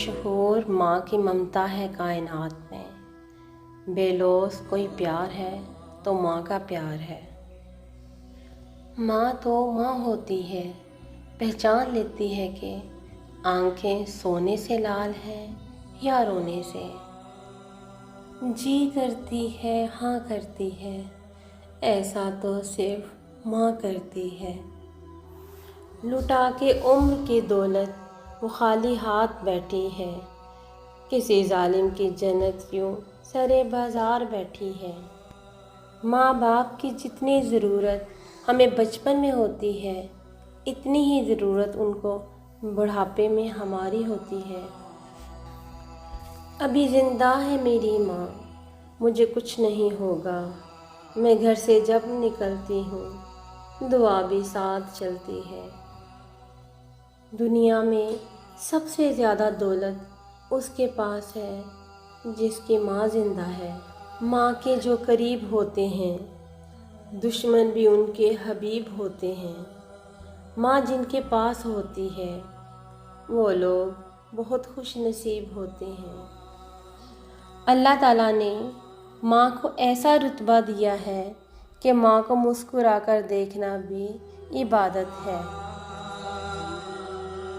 مشہور ماں کی ممتا ہے کائنات میں، بے لوث کوئی پیار ہے تو ماں کا پیار ہے۔ ماں تو ماں ہوتی ہے، پہچان لیتی ہے کہ آنکھیں سونے سے لال ہیں یا رونے سے۔ جی کرتی ہے ہاں کرتی ہے، ایسا تو صرف ماں کرتی ہے۔ لٹا کے عمر کی دولت وہ خالی ہاتھ بیٹھی ہے، کسی ظالم کی جنت یوں سرے بازار بیٹھی ہے۔ ماں باپ کی جتنی ضرورت ہمیں بچپن میں ہوتی ہے، اتنی ہی ضرورت ان کو بڑھاپے میں ہماری ہوتی ہے۔ ابھی زندہ ہے میری ماں، مجھے کچھ نہیں ہوگا، میں گھر سے جب نکلتی ہوں دعا بھی ساتھ چلتی ہے۔ دنیا میں سب سے زیادہ دولت اس کے پاس ہے جس کی ماں زندہ ہے۔ ماں کے جو قریب ہوتے ہیں دشمن بھی ان کے حبیب ہوتے ہیں۔ ماں جن کے پاس ہوتی ہے وہ لوگ بہت خوش نصیب ہوتے ہیں۔ اللہ تعالیٰ نے ماں کو ایسا رتبہ دیا ہے کہ ماں کو مسکرا کر دیکھنا بھی عبادت ہے۔